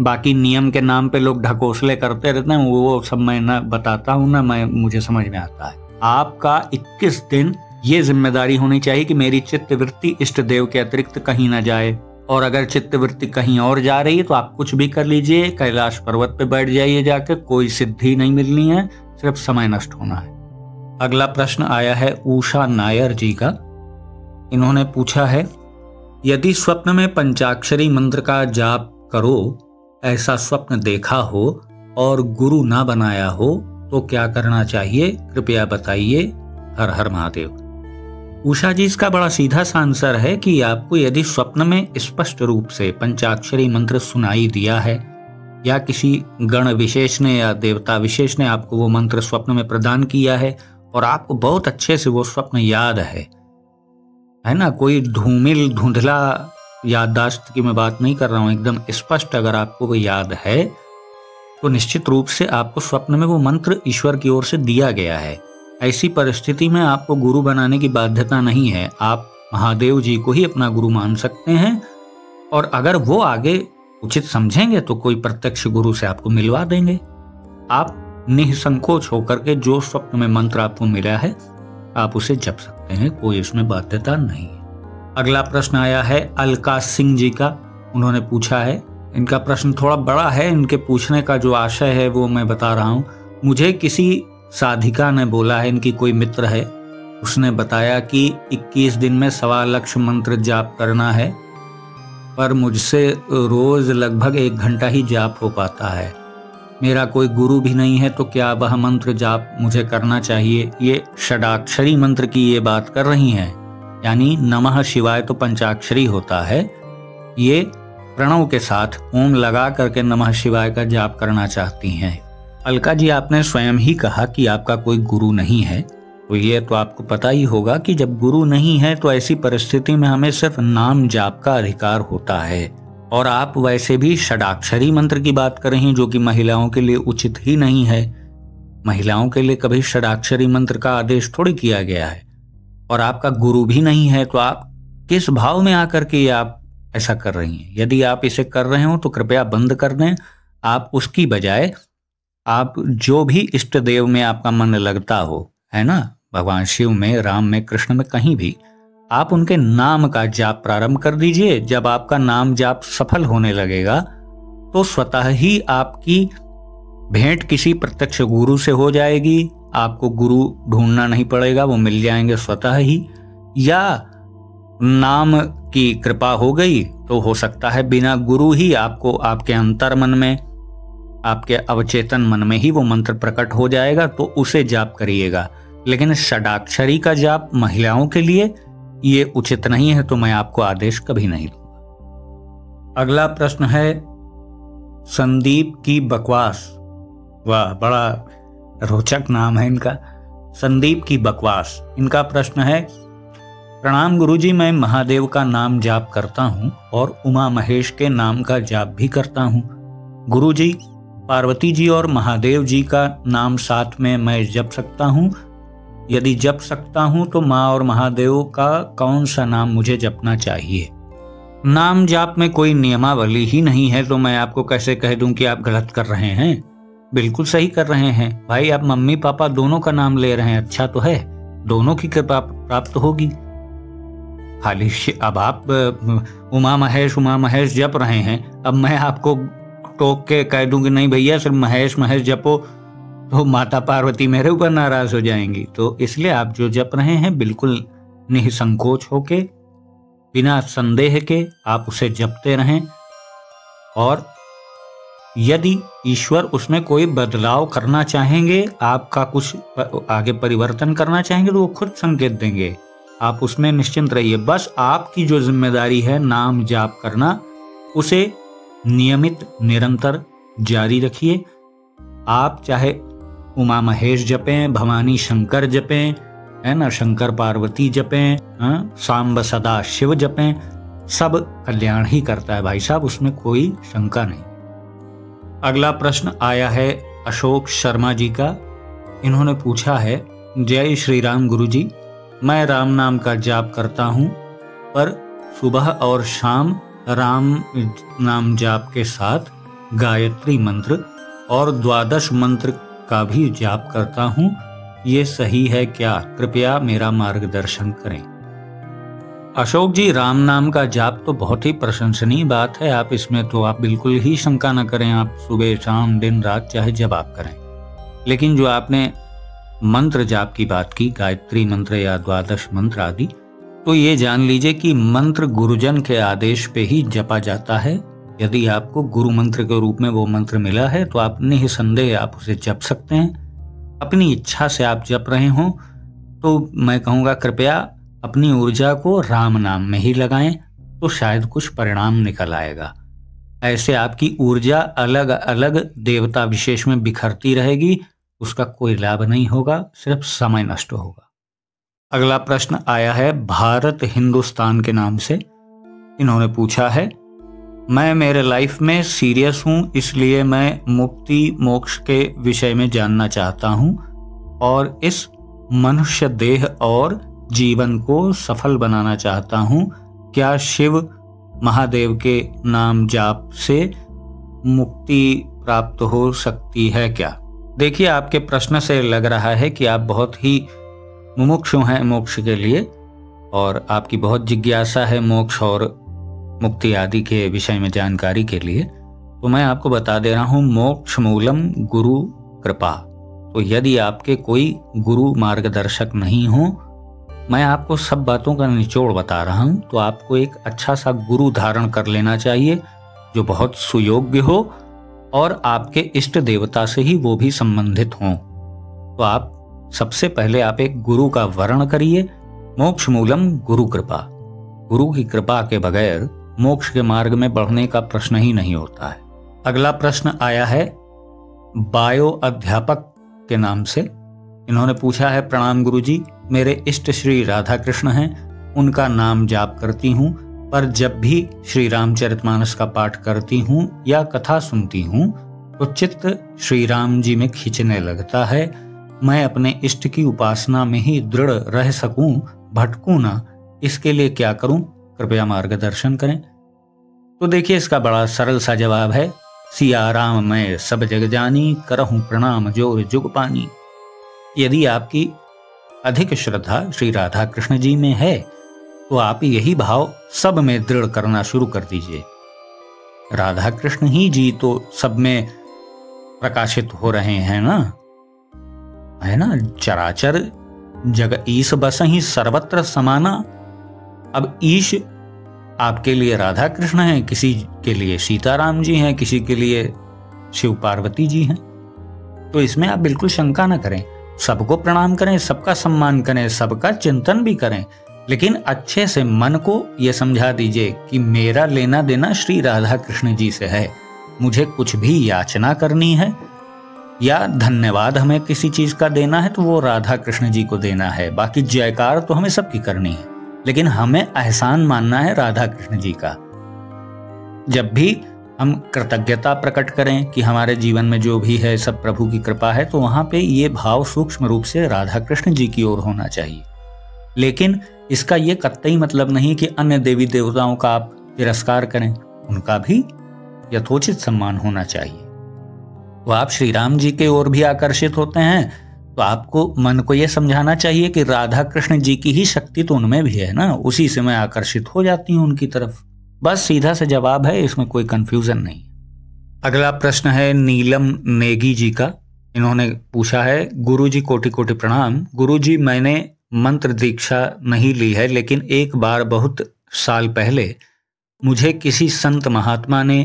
बाकी नियम के नाम पे लोग ढकोसले करते रहते हैं, वो सब मैं ना बताता हूँ ना मुझे समझ में आता है। आपका 21 दिन ये जिम्मेदारी होनी चाहिए कि मेरी चित्तवृत्ति इष्ट देव के अतिरिक्त कहीं ना जाए। और अगर चित्तवृत्ति कहीं और जा रही है तो आप कुछ भी कर लीजिए, कैलाश पर्वत पे बैठ जाइए जाके, कोई सिद्धि नहीं मिलनी है, सिर्फ समय नष्ट होना है। अगला प्रश्न आया है उषा नायर जी का। इन्होंने पूछा है, यदि स्वप्न में पंचाक्षरी मंत्र का जाप करो, ऐसा स्वप्न देखा हो और गुरु ना बनाया हो तो क्या करना चाहिए, कृपया बताइए। हर हर महादेव। उषा जी, इसका बड़ा सीधा सा आंसर है कि आपको यदि स्वप्न में स्पष्ट रूप से पंचाक्षरी मंत्र सुनाई दिया है या किसी गण विशेष ने या देवता विशेष ने आपको वो मंत्र स्वप्न में प्रदान किया है और आपको बहुत अच्छे से वो स्वप्न याद है ना, कोई धूमिल धुंधला याददाश्त की मैं बात नहीं कर रहा हूं, एकदम स्पष्ट अगर आपको वो याद है तो निश्चित रूप से आपको स्वप्न में वो मंत्र ईश्वर की ओर से दिया गया है। ऐसी परिस्थिति में आपको गुरु बनाने की बाध्यता नहीं है। आप महादेव जी को ही अपना गुरु मान सकते हैं और अगर वो आगे उचित समझेंगे तो कोई प्रत्यक्ष गुरु से आपको मिलवा देंगे। आप निसंकोच होकर के जो स्वप्न में मंत्र आपको मिला है आप उसे जप सकते हैं, कोई इसमें बाध्यता नहीं है। अगला प्रश्न आया है अलका सिंह जी का। उन्होंने पूछा है, इनका प्रश्न थोड़ा बड़ा है, इनके पूछने का जो आशय है वो मैं बता रहा हूँ। मुझे किसी साधिका ने बोला है, इनकी कोई मित्र है, उसने बताया कि 21 दिन में 1.25 लाख मंत्र जाप करना है, पर मुझसे रोज लगभग 1 घंटा ही जाप हो पाता है। मेरा कोई गुरु भी नहीं है, तो क्या वह मंत्र जाप मुझे करना चाहिए? ये षडाक्षरी मंत्र की ये बात कर रही हैं, यानी नमः शिवाय तो पंचाक्षरी होता है, ये प्रणव के साथ ओम लगा करके नमः शिवाय का जाप करना चाहती हैं। अलका जी, आपने स्वयं ही कहा कि आपका कोई गुरु नहीं है, तो ये तो आपको पता ही होगा कि जब गुरु नहीं है तो ऐसी परिस्थिति में हमें सिर्फ नाम जाप का अधिकार होता है। और आप वैसे भी षडाक्षरी मंत्र की बात कर रही हैं जो कि महिलाओं के लिए उचित ही नहीं है। महिलाओं के लिए कभी षडाक्षरी मंत्र का आदेश थोड़ी किया गया है। और आपका गुरु भी नहीं है तो आप किस भाव में आकर के आप ऐसा कर रही हैं? यदि आप इसे कर रहे हो तो कृपया बंद कर दें। आप उसकी बजाय आप जो भी इष्ट देव में आपका मन लगता हो, है ना, भगवान शिव में, राम में, कृष्ण में, कहीं भी आप उनके नाम का जाप प्रारंभ कर दीजिए। जब आपका नाम जाप सफल होने लगेगा तो स्वतः ही आपकी भेंट किसी प्रत्यक्ष गुरु से हो जाएगी। आपको गुरु ढूंढना नहीं पड़ेगा, वो मिल जाएंगे स्वतः ही। या नाम की कृपा हो गई तो हो सकता है बिना गुरु ही आपको आपके अंतर मन में, आपके अवचेतन मन में ही वो मंत्र प्रकट हो जाएगा, तो उसे जाप करिएगा। लेकिन षडाक्षरी का जाप महिलाओं के लिए ये उचित नहीं है, तो मैं आपको आदेश कभी नहीं दूंगा। अगला प्रश्न है संदीप की बकवास। वाह, बड़ा रोचक नाम है इनका, संदीप की बकवास। इनका प्रश्न है, प्रणाम गुरुजी, मैं महादेव का नाम जाप करता हूँ और उमा महेश के नाम का जाप भी करता हूँ। गुरुजी, पार्वती जी और महादेव जी का नाम साथ में मैं जप सकता हूँ? यदि जप सकता हूँ तो माँ और महादेव का कौन सा नाम मुझे जपना चाहिए? नाम जाप में कोई नियमावली ही नहीं है, तो मैं आपको कैसे कह दूं कि आप गलत कर रहे हैं? बिल्कुल सही कर रहे हैं भाई। आप मम्मी पापा दोनों का नाम ले रहे हैं, अच्छा तो है, दोनों की कृपा प्राप्त होगी। खाली अब आप उमा महेश जप रहे हैं, अब मैं आपको टोक के कह दूं कि नहीं भैया सिर्फ महेश जपो, तो माता पार्वती मेरे ऊपर नाराज हो जाएंगी। तो इसलिए आप जो जप रहे हैं बिल्कुल निसंकोच होके, बिना संदेह के आप उसे जपते रहें। और यदि ईश्वर उसमें कोई बदलाव करना चाहेंगे, आपका कुछ आगे परिवर्तन करना चाहेंगे, तो वो खुद संकेत देंगे। आप उसमें निश्चिंत रहिए। बस आपकी जो जिम्मेदारी है नाम जाप करना, उसे नियमित निरंतर जारी रखिए। आप चाहे उमा महेश जपें, भवानी शंकर जपें, है ना, शंकर पार्वती जपें, सांब सदा शिव जपें, सब कल्याण ही करता है भाई साहब, उसमें कोई शंका नहीं। अगला प्रश्न आया है अशोक शर्मा जी का। इन्होंने पूछा है, जय श्री राम गुरुजी, मैं राम नाम का जाप करता हूँ, पर सुबह और शाम राम नाम जाप के साथ गायत्री मंत्र और 12 मंत्र का भी जाप करता हूँ, ये सही है क्या? कृपया मेरा मार्गदर्शन करें। अशोक जी, राम नाम का जाप तो बहुत ही प्रशंसनीय बात है। आप इसमें तो आप बिल्कुल ही शंका न करें, आप सुबह शाम दिन रात चाहे जब आप करें। लेकिन जो आपने मंत्र जाप की बात की, गायत्री मंत्र या 12 मंत्र आदि, तो ये जान लीजिए कि मंत्र गुरुजन के आदेश पे ही जपा जाता है। यदि आपको गुरु मंत्र के रूप में वो मंत्र मिला है तो आप निसंदेह आप उसे जप सकते हैं। अपनी इच्छा से आप जप रहे हों तो मैं कहूँगा कृपया अपनी ऊर्जा को राम नाम में ही लगाएं, तो शायद कुछ परिणाम निकल आएगा। ऐसे आपकी ऊर्जा अलग अलग देवता विशेष में बिखरती रहेगी, उसका कोई लाभ नहीं होगा, सिर्फ समय नष्ट होगा। अगला प्रश्न आया है भारत हिंदुस्तान के नाम से। इन्होंने पूछा है, मैं मेरे लाइफ में सीरियस हूँ, इसलिए मैं मुक्ति मोक्ष के विषय में जानना चाहता हूँ और इस मनुष्य देह और जीवन को सफल बनाना चाहता हूँ। क्या शिव महादेव के नाम जाप से मुक्ति प्राप्त हो सकती है क्या? देखिए, आपके प्रश्न से लग रहा है कि आप बहुत ही मुमुक्षु हैं मोक्ष के लिए और आपकी बहुत जिज्ञासा है मोक्ष और मुक्ति आदि के विषय में जानकारी के लिए। तो मैं आपको बता दे रहा हूँ, मोक्ष मूलम गुरु कृपा। तो यदि आपके कोई गुरु मार्गदर्शक नहीं हो, मैं आपको सब बातों का निचोड़ बता रहा हूँ, तो आपको एक अच्छा सा गुरु धारण कर लेना चाहिए जो बहुत सुयोग्य हो और आपके इष्ट देवता से ही वो भी संबंधित हों। तो आप सबसे पहले आप एक गुरु का वर्ण करिए। मोक्ष मूलम गुरु कृपा। गुरु की कृपा के बगैर मोक्ष के मार्ग में बढ़ने का प्रश्न ही नहीं होता है। अगला प्रश्न आया है बायो अध्यापक के नाम से। इन्होंने पूछा है, प्रणाम गुरुजी, मेरे इष्ट श्री राधा कृष्ण हैं, उनका नाम जाप करती हूँ, पर जब भी श्री रामचरितमानस का पाठ करती हूँ या कथा सुनती हूँ तो चित्त श्री राम जी में खींचने लगता है। मैं अपने इष्ट की उपासना में ही दृढ़ रह सकूं, भटकूं ना, इसके लिए क्या करूं? कृपया मार्गदर्शन करें। तो देखिए, इसका बड़ा सरल सा जवाब है, सिया राम मैं सब जग जानी, करहूं प्रणाम जोर जुग पानी। यदि आपकी अधिक श्रद्धा श्री राधा कृष्ण जी में है तो आप यही भाव सब में दृढ़ करना शुरू कर दीजिए। राधा कृष्ण ही जी तो सब में प्रकाशित हो रहे हैं ना, है ना। चराचर जग ईश बसहि सर्वत्र समाना। अब ईश आपके लिए राधा कृष्ण हैं, किसी के लिए सीताराम जी हैं, किसी के लिए शिव पार्वती जी हैं। तो इसमें आप बिल्कुल शंका न करें, सबको प्रणाम करें, सबका सम्मान करें, सबका चिंतन भी करें, लेकिन अच्छे से मन को यह समझा दीजिए कि मेरा लेना देना श्री राधा कृष्ण जी से है। मुझे कुछ भी याचना करनी है या धन्यवाद हमें किसी चीज का देना है तो वो राधा कृष्ण जी को देना है। बाकी जयकार तो हमें सबकी करनी है, लेकिन हमें एहसान मानना है राधा कृष्ण जी का। जब भी हम कृतज्ञता प्रकट करें कि हमारे जीवन में जो भी है सब प्रभु की कृपा है, तो वहां पे ये भाव सूक्ष्म रूप से राधा कृष्ण जी की ओर होना चाहिए। लेकिन इसका ये कतई मतलब नहीं कि अन्य देवी देवताओं का आप तिरस्कार करें, उनका भी यथोचित सम्मान होना चाहिए। तो आप श्री राम जी के ओर भी आकर्षित होते हैं तो आपको मन को यह समझाना चाहिए कि राधा कृष्ण जी की ही शक्ति तो उनमें भी है ना, उसी से मैं आकर्षित हो जाती हूँ उनकी तरफ। बस सीधा सा जवाब है, इसमें कोई कंफ्यूजन नहीं। अगला प्रश्न है नीलम नेगी जी का। इन्होंने पूछा है, गुरुजी कोटि कोटि प्रणाम। गुरुजी, मैंने मंत्र दीक्षा नहीं ली है, लेकिन एक बार बहुत साल पहले मुझे किसी संत महात्मा ने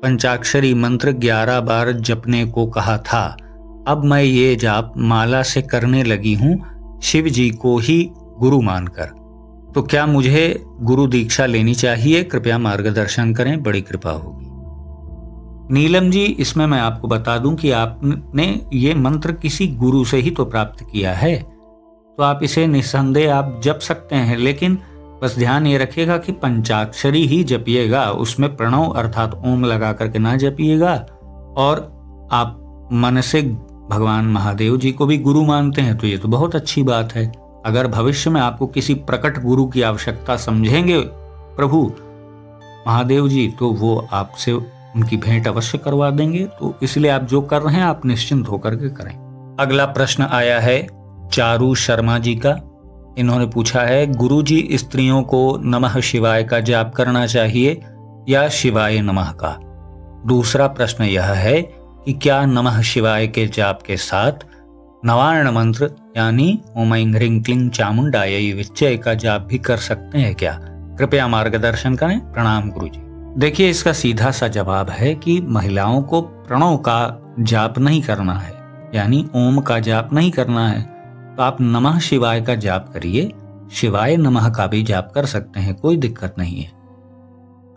पंचाक्षरी मंत्र 11 बार जपने को कहा था। अब मैं ये जाप माला से करने लगी हूँ, शिव जी को ही गुरु मानकर। तो क्या मुझे गुरु दीक्षा लेनी चाहिए? कृपया मार्गदर्शन करें, बड़ी कृपा होगी। नीलम जी, इसमें मैं आपको बता दूं कि आपने ये मंत्र किसी गुरु से ही तो प्राप्त किया है, तो आप इसे निस्संदेह आप जप सकते हैं, लेकिन बस ध्यान ये रखिएगा कि पंचाक्षरी ही जपिएगा, उसमें प्रणव अर्थात ओम लगा करके ना जपिएगा। और आप मन से भगवान महादेव जी को भी गुरु मानते हैं तो ये तो बहुत अच्छी बात है। अगर भविष्य में आपको किसी प्रकट गुरु की आवश्यकता समझेंगे प्रभु महादेव जी, तो वो आपसे उनकी भेंट अवश्य करवा देंगे। तो इसलिए आप जो कर रहे हैं आप निश्चिंत होकर के करें। अगला प्रश्न आया है चारू शर्मा जी का। इन्होंने पूछा है, गुरु जी स्त्रियों को नमः शिवाय का जाप करना चाहिए या शिवाय नमः का? दूसरा प्रश्न यह है कि क्या नमः शिवाय के जाप के साथ नवार्ण मंत्र यानी ओम ऐं ह्रीं क्लीं चामुंडायै विच्चय का जाप भी कर सकते हैं क्या? कृपया मार्गदर्शन करें, प्रणाम गुरु जी। देखिए, इसका सीधा सा जवाब है कि महिलाओं को प्रणव का जाप नहीं करना है, यानी ओम का जाप नहीं करना है। तो आप नमः शिवाय का जाप करिए, शिवाय नमः का भी जाप कर सकते हैं, कोई दिक्कत नहीं है।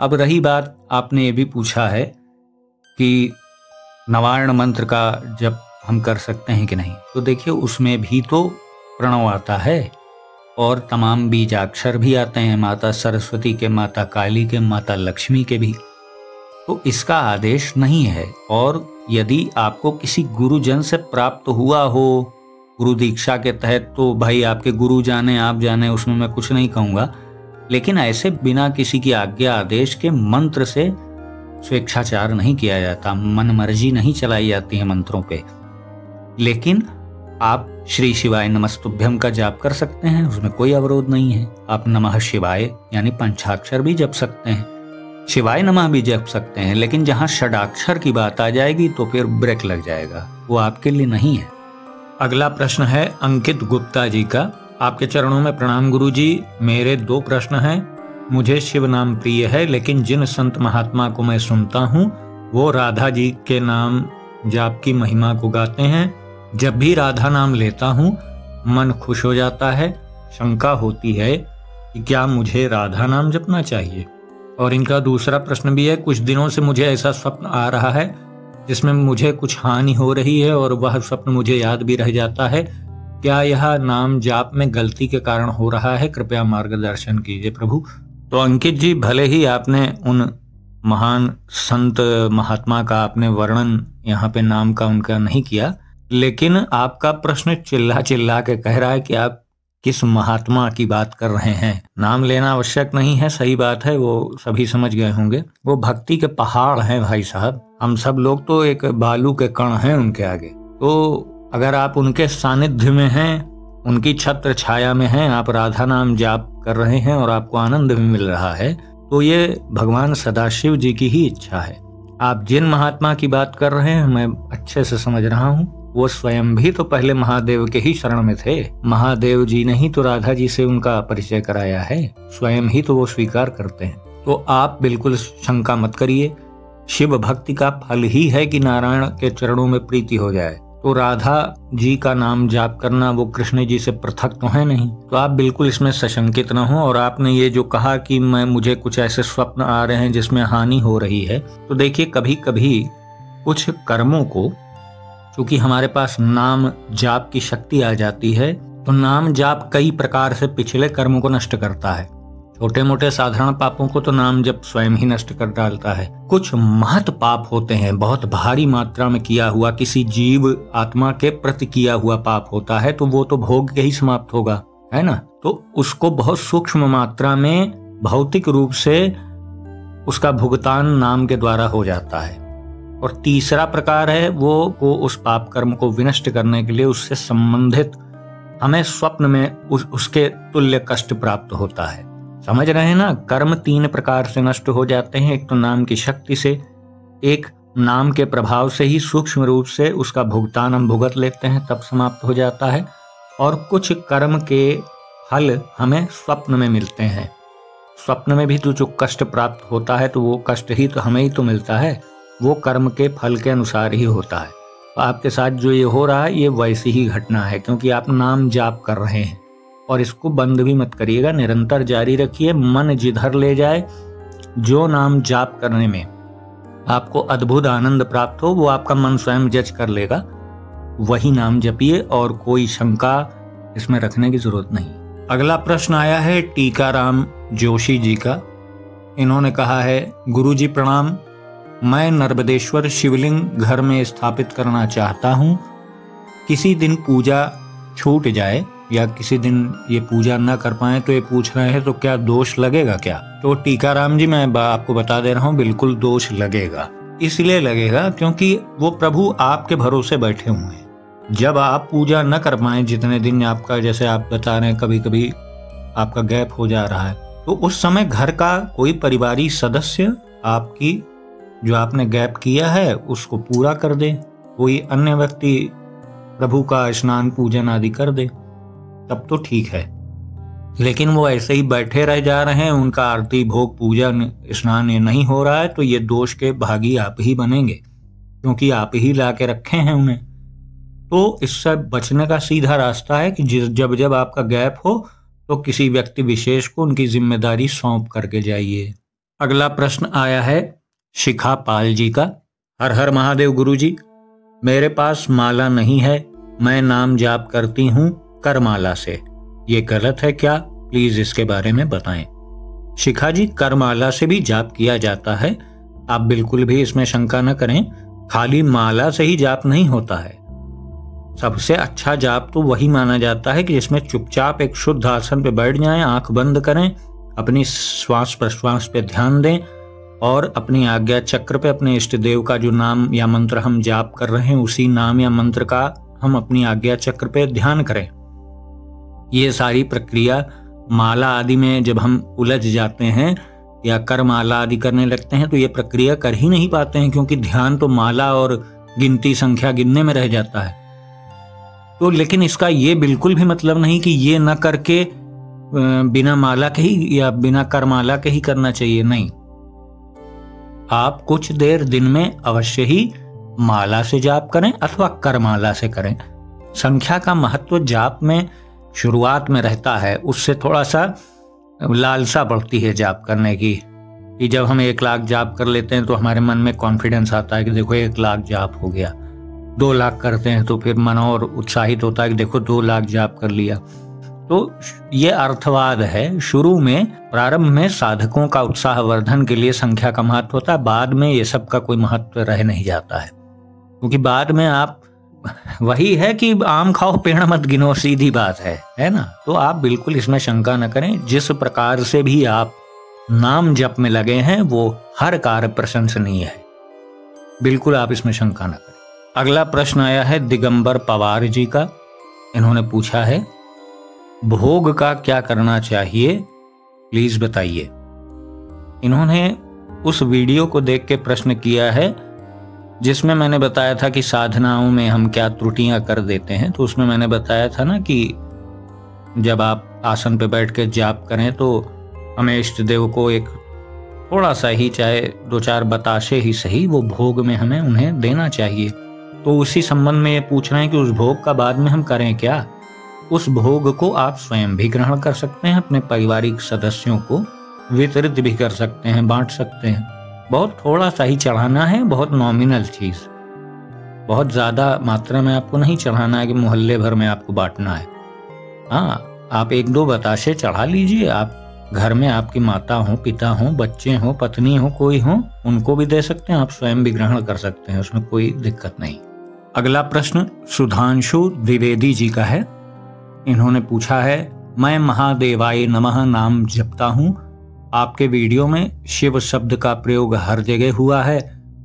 अब रही बात, आपने ये भी पूछा है कि नवार्ण मंत्र का जप हम कर सकते हैं कि नहीं। तो देखिए, उसमें भी तो प्रणव आता है और तमाम बीजाक्षर भी आते हैं, माता सरस्वती के, माता काली के, माता लक्ष्मी के भी। तो इसका आदेश नहीं है। और यदि आपको किसी गुरुजन से प्राप्त हुआ हो गुरु दीक्षा के तहत, तो भाई आपके गुरु जाने आप जाने, उसमें मैं कुछ नहीं कहूँगा। लेकिन ऐसे बिना किसी की आज्ञा आदेश के मंत्र से स्वेच्छाचार नहीं किया जाता, मन मर्जी नहीं चलाई जाती है मंत्रों पे। लेकिन आप श्री शिवाय नमस्तुभ्यम का जाप कर सकते हैं, उसमें कोई अवरोध नहीं है। आप नमः शिवाय यानी पंचाक्षर भी जप सकते हैं, शिवाय नमः भी जप सकते हैं, लेकिन जहां षडाक्षर की बात आ जाएगी तो फिर ब्रेक लग जाएगा, वो आपके लिए नहीं है। अगला प्रश्न है अंकित गुप्ता जी का। आपके चरणों में प्रणाम गुरु जी। मेरे 2 प्रश्न हैं। मुझे शिव नाम प्रिय है, लेकिन जिन संत महात्मा को मैं सुनता हूँ वो राधा जी के नाम जाप की महिमा को गाते हैं। जब भी राधा नाम लेता हूँ मन खुश हो जाता है। शंका होती है कि क्या मुझे राधा नाम जपना चाहिए? और इनका दूसरा प्रश्न भी है, कुछ दिनों से मुझे ऐसा स्वप्न आ रहा है जिसमें मुझे कुछ हानि हो रही है और वह स्वप्न मुझे याद भी रह जाता है। क्या यह नाम जाप में गलती के कारण हो रहा है? कृपया मार्गदर्शन कीजिए प्रभु। तो अंकित जी, भले ही आपने उन महान संत महात्मा का आपने वर्णन यहाँ पे नाम का उनका नहीं किया, लेकिन आपका प्रश्न चिल्ला चिल्ला के कह रहा है कि आप किस महात्मा की बात कर रहे हैं। नाम लेना आवश्यक नहीं है, सही बात है, वो सभी समझ गए होंगे। वो भक्ति के पहाड़ हैं भाई साहब, हम सब लोग तो एक बालू के कण हैं उनके आगे। तो अगर आप उनके सानिध्य में हैं, उनकी छत्र छाया में हैं, आप राधा नाम जाप कर रहे हैं और आपको आनंद भी मिल रहा है, तो ये भगवान सदाशिव जी की ही इच्छा है। आप जिन महात्मा की बात कर रहे हैं मैं अच्छे से समझ रहा हूँ, वो स्वयं भी तो पहले महादेव के ही शरण में थे। महादेव जी ने ही तो राधा जी से उनका परिचय कराया है, स्वयं ही तो वो स्वीकार करते हैं। तो आप बिल्कुल शंका मत करिए, शिव भक्ति का फल ही है कि नारायण के चरणों में प्रीति हो जाए। तो राधा जी का नाम जाप करना वो कृष्ण जी से पृथक तो है नहीं, तो आप बिल्कुल इसमें सशंकित न हो। और आपने ये जो कहा कि मुझे कुछ ऐसे स्वप्न आ रहे हैं जिसमें हानि हो रही है, तो देखिए कभी कभी कुछ कर्मों को, क्योंकि हमारे पास नाम जाप की शक्ति आ जाती है, तो नाम जाप कई प्रकार से पिछले कर्मों को नष्ट करता है। छोटे मोटे साधारण पापों को तो नाम जप स्वयं ही नष्ट कर डालता है। कुछ महत पाप होते हैं, बहुत भारी मात्रा में किया हुआ, किसी जीव आत्मा के प्रति किया हुआ पाप होता है, तो वो तो भोग के ही समाप्त होगा, है ना। तो उसको बहुत सूक्ष्म मात्रा में भौतिक रूप से उसका भुगतान नाम के द्वारा हो जाता है। और तीसरा प्रकार है वो उस पाप कर्म को विनष्ट करने के लिए उससे संबंधित हमें स्वप्न में उसके तुल्य कष्ट प्राप्त होता है। समझ रहे हैं ना, कर्म 3 प्रकार से नष्ट हो जाते हैं। एक तो नाम की शक्ति से, एक नाम के प्रभाव से ही सूक्ष्म रूप से उसका भुगतान हम भुगत लेते हैं तब समाप्त हो जाता है, और कुछ कर्म के फल हमें स्वप्न में मिलते हैं। स्वप्न में भी तो जो कष्ट प्राप्त होता है तो वो कष्ट ही तो हमें ही तो मिलता है। वो कर्म के फल के अनुसार ही होता है। तो आपके साथ जो ये हो रहा है ये वैसी ही घटना है, क्योंकि आप नाम जाप कर रहे हैं और इसको बंद भी मत करिएगा, निरंतर जारी रखिए। मन जिधर ले जाए, जो नाम जाप करने में आपको अद्भुत आनंद प्राप्त हो वो आपका मन स्वयं जज कर लेगा, वही नाम जपिए और कोई शंका इसमें रखने की जरूरत नहीं। अगला प्रश्न आया है टीकाराम जोशी जी का। इन्होंने कहा है, गुरुजी प्रणाम, मैं नर्मदेश्वर शिवलिंग घर में स्थापित करना चाहता हूँ। किसी दिन पूजा छूट जाए या किसी दिन ये पूजा न कर पाए तो ये पूछ रहे हैं तो क्या दोष लगेगा क्या? तो टीकाराम जी, मैं आपको बता दे रहा हूँ, बिल्कुल दोष लगेगा। इसलिए लगेगा क्योंकि वो प्रभु आपके भरोसे बैठे हुए हैं। जब आप पूजा न कर पाए, जितने दिन आपका, जैसे आप बता रहे हैं कभी कभी आपका गैप हो जा रहा है, तो उस समय घर का कोई परिवारिक सदस्य आपकी जो आपने गैप किया है उसको पूरा कर दे, कोई अन्य व्यक्ति प्रभु का स्नान पूजन आदि कर दे, तब तो ठीक है। लेकिन वो ऐसे ही बैठे रह जा रहे हैं, उनका आरती भोग पूजा स्नान ये नहीं हो रहा है, तो ये दोष के भागी आप ही बनेंगे, क्योंकि आप ही ला के रखे हैं उन्हें। तो इससे बचने का सीधा रास्ता है कि जब जब आपका गैप हो तो किसी व्यक्ति विशेष को उनकी जिम्मेदारी सौंप करके जाइए। अगला प्रश्न आया है शिखा पाल जी का। हर हर महादेव गुरुजी, मेरे पास माला नहीं है, मैं नाम जाप करती हूँ करमाला से, ये गलत है क्या? प्लीज इसके बारे में बताएं। शिखा जी, करमाला से भी जाप किया जाता है, आप बिल्कुल भी इसमें शंका न करें। खाली माला से ही जाप नहीं होता है। सबसे अच्छा जाप तो वही माना जाता है कि जिसमें चुपचाप एक शुद्ध आसन पे बैठ जाएं, आंख बंद करें, अपनी श्वास प्रश्वास पे ध्यान दें और अपनी आज्ञा चक्र पे अपने इष्ट देव का जो नाम या मंत्र हम जाप कर रहे हैं उसी नाम या मंत्र का हम अपनी आज्ञा चक्र पे ध्यान करें। ये सारी प्रक्रिया माला आदि में जब हम उलझ जाते हैं या कर माला आदि करने लगते हैं तो ये प्रक्रिया कर ही नहीं पाते हैं, क्योंकि ध्यान तो माला और गिनती संख्या गिनने में रह जाता है। तो लेकिन इसका ये बिल्कुल भी मतलब नहीं कि ये न करके बिना माला के ही या बिना कर माला के ही करना चाहिए, नहीं। आप कुछ देर दिन में अवश्य ही माला से जाप करें अथवा कर माला से करें। संख्या का महत्व जाप में शुरुआत में रहता है, उससे थोड़ा सा लालसा बढ़ती है जाप करने की, कि जब हम 1 लाख जाप कर लेते हैं तो हमारे मन में कॉन्फिडेंस आता है कि देखो 1 लाख जाप हो गया। 2 लाख करते हैं तो फिर मन और उत्साहित होता है कि देखो 2 लाख जाप कर लिया। तो ये अर्थवाद है। शुरू में प्रारंभ में साधकों का उत्साहवर्धन के लिए संख्या का महत्व होता है, बाद में ये सब का कोई महत्व रह नहीं जाता है, क्योंकि बाद में आप वही है कि आम खाओ पेड़ मत गिनो, सीधी बात है ना। तो आप बिल्कुल इसमें शंका न करें। जिस प्रकार से भी आप नाम जप में लगे हैं वो हर कार्य प्रशंसनीय है, बिल्कुल आप इसमें शंका न करें। अगला प्रश्न आया है दिगंबर पवार जी का। इन्होंने पूछा है, भोग का क्या करना चाहिए, प्लीज बताइए। इन्होंने उस वीडियो को देख के प्रश्न किया है जिसमें मैंने बताया था कि साधनाओं में हम क्या त्रुटियां कर देते हैं। तो उसमें मैंने बताया था ना कि जब आप आसन पे बैठ के जाप करें तो हमें इष्ट देव को एक थोड़ा सा ही, चाहे 2-4 बताशे ही सही, वो भोग में हमें उन्हें देना चाहिए। तो उसी संबंध में ये पूछ रहे हैं कि उस भोग का बाद में हम करें क्या। उस भोग को आप स्वयं भी ग्रहण कर सकते हैं, अपने पारिवारिक सदस्यों को वितरित भी कर सकते हैं, बांट सकते हैं। बहुत थोड़ा सा ही चढ़ाना है, बहुत नॉमिनल चीज, बहुत ज्यादा मात्रा में आपको नहीं चढ़ाना है कि मोहल्ले भर में आपको बांटना है। हाँ, आप 1-2 बताशे चढ़ा लीजिए। आप घर में आपकी माता हो, पिता हो, बच्चे हो, पत्नी हो, कोई हो, उनको भी दे सकते हैं, आप स्वयं भी ग्रहण कर सकते हैं, उसमें कोई दिक्कत नहीं। अगला प्रश्न सुधांशु द्विवेदी जी का है। इन्होंने पूछा है, मैं महादेवाय नमः नाम जपता हूँ, आपके वीडियो में शिव शब्द का प्रयोग हर जगह हुआ है,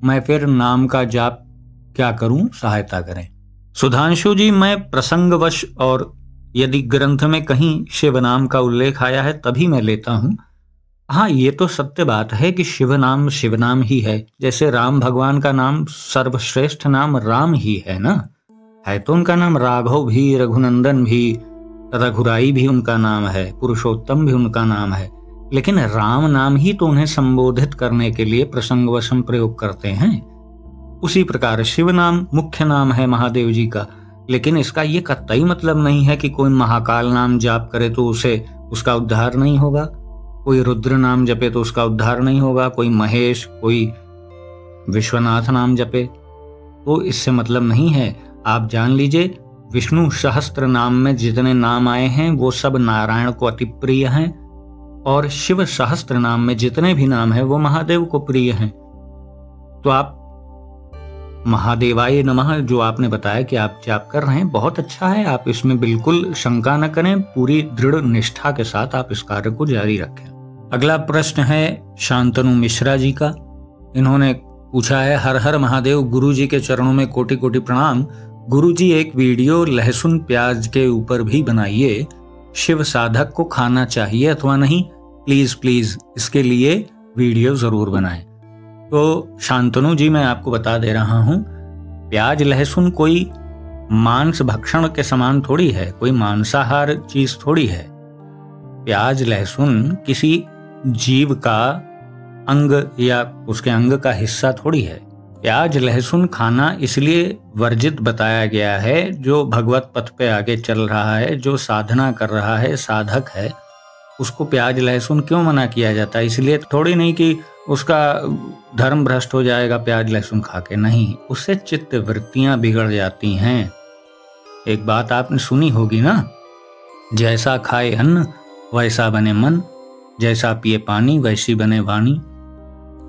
मैं फिर नाम का जाप क्या करूं, सहायता करें। सुधांशु जी, मैं प्रसंगवश और यदि ग्रंथ में कहीं शिव नाम का उल्लेख आया है तभी मैं लेता हूं। हाँ, ये तो सत्य बात है कि शिव नाम ही है। जैसे राम भगवान का नाम सर्वश्रेष्ठ नाम राम ही है ना, है तो उनका नाम राघव भी, रघुनंदन भी, रघुराई भी उनका नाम है, पुरुषोत्तम भी उनका नाम है। लेकिन राम नाम ही तो उन्हें संबोधित करने के लिए प्रसंगवश हम प्रयोग करते हैं। उसी प्रकार शिव नाम मुख्य नाम है महादेव जी का, लेकिन इसका ये कतई मतलब नहीं है कि कोई महाकाल नाम जाप करे तो उसका उद्धार नहीं होगा, कोई रुद्र नाम जपे तो उसका उद्धार नहीं होगा, कोई महेश, कोई विश्वनाथ नाम जपे तो इससे मतलब नहीं है। आप जान लीजिए, विष्णु सहस्त्र नाम में जितने नाम आए हैं वो सब नारायण को अति प्रिय हैं, और शिव सहस्त्र नाम में जितने भी नाम हैं वो महादेव को प्रिय हैं। तो आप महादेवाय नमः जो आपने बताया कि आप जाप कर रहे हैं, बहुत अच्छा है, आप इसमें बिल्कुल शंका न करें, पूरी दृढ़ निष्ठा के साथ आप इस कार्य को जारी रखें। अगला प्रश्न है शांतनु मिश्रा जी का। इन्होंने पूछा है, हर हर महादेव, गुरु जी के चरणों में कोटि कोटि प्रणाम। गुरु जी एक वीडियो लहसुन प्याज के ऊपर भी बनाइए, शिव साधक को खाना चाहिए अथवा नहीं, प्लीज प्लीज इसके लिए वीडियो जरूर बनाएं। तो शांतनु जी, मैं आपको बता दे रहा हूं, प्याज लहसुन कोई मांस भक्षण के समान थोड़ी है, कोई मांसाहार चीज थोड़ी है। प्याज लहसुन किसी जीव का अंग या उसके अंग का हिस्सा थोड़ी है। प्याज लहसुन खाना इसलिए वर्जित बताया गया है, जो भगवत पथ पे आगे चल रहा है, जो साधना कर रहा है, साधक है, उसको प्याज लहसुन क्यों मना किया जाता है? इसलिए थोड़ी नहीं कि उसका धर्म भ्रष्ट हो जाएगा प्याज लहसुन खा के, नहीं, उससे चित्त वृत्तियां बिगड़ जाती हैं। एक बात आपने सुनी होगी ना, जैसा खाए अन्न वैसा बने मन, जैसा पिए पानी वैसी बने वाणी।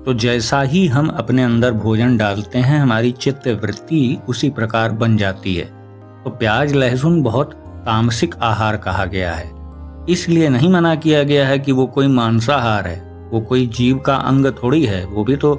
तो जैसा ही हम अपने अंदर भोजन डालते हैं, हमारी चित्त वृत्ति उसी प्रकार बन जाती है। तो प्याज लहसुन बहुत तामसिक आहार कहा गया है, इसलिए नहीं मना किया गया है कि वो कोई मांसाहार है, वो कोई जीव का अंग थोड़ी है, वो भी तो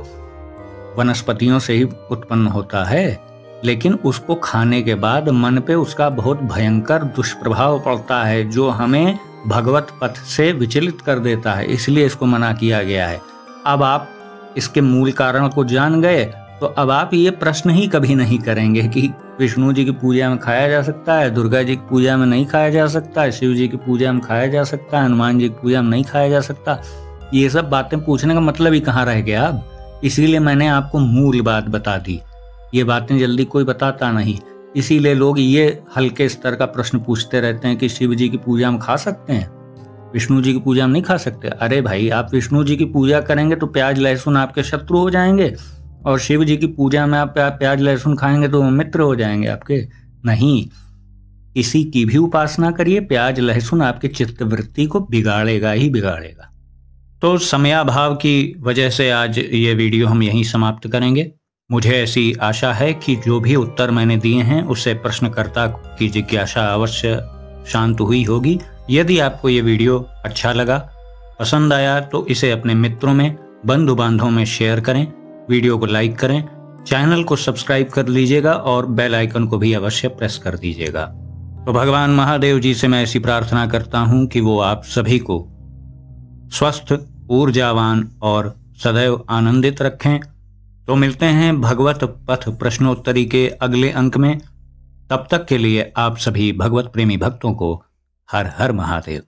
वनस्पतियों से ही उत्पन्न होता है। लेकिन उसको खाने के बाद मन पे उसका बहुत भयंकर दुष्प्रभाव पड़ता है, जो हमें भगवत पथ से विचलित कर देता है, इसलिए इसको मना किया गया है। अब आप इसके मूल कारण को जान गए तो अब आप ये प्रश्न ही कभी नहीं करेंगे कि विष्णु जी की पूजा में खाया जा सकता है, दुर्गा जी की पूजा में नहीं खाया जा सकता, शिव जी की पूजा में खाया जा सकता है, हनुमान जी की पूजा में नहीं खाया जा सकता। ये सब बातें पूछने का मतलब ही कहाँ रह गया अब। इसीलिए मैंने आपको मूल बात बता दी, ये बातें जल्दी कोई बताता नहीं, इसीलिए लोग ये हल्के स्तर का प्रश्न पूछते रहते हैं कि शिव जी की पूजा में खा सकते हैं, विष्णु जी की पूजा में नहीं खा सकते। अरे भाई, आप विष्णु जी की पूजा करेंगे तो प्याज लहसुन आपके शत्रु हो जाएंगे, और शिव जी की पूजा में आप प्याज लहसुन खाएंगे तो मित्र हो जाएंगे आपके। नहीं, किसी की भी उपासना करिए, प्याज लहसुन आपके चित्त वृत्ति को बिगाड़ेगा ही बिगाड़ेगा। तो समयाभाव की वजह से आज ये वीडियो हम यहीं समाप्त करेंगे। मुझे ऐसी आशा है कि जो भी उत्तर मैंने दिए हैं उससे प्रश्नकर्ता की जिज्ञासा अवश्य शांत हुई होगी। यदि आपको ये वीडियो अच्छा लगा, पसंद आया, तो इसे अपने मित्रों में, बंधु बांधवों में शेयर करें, वीडियो को लाइक करें, चैनल को सब्सक्राइब कर लीजिएगा और बेल आइकन को भी अवश्य प्रेस कर दीजिएगा। तो भगवान महादेव जी से मैं ऐसी प्रार्थना करता हूं कि वो आप सभी को स्वस्थ, ऊर्जावान और सदैव आनंदित रखें। तो मिलते हैं भगवत पथ प्रश्नोत्तरी के अगले अंक में। तब तक के लिए आप सभी भगवत प्रेमी भक्तों को हर हर महादेव।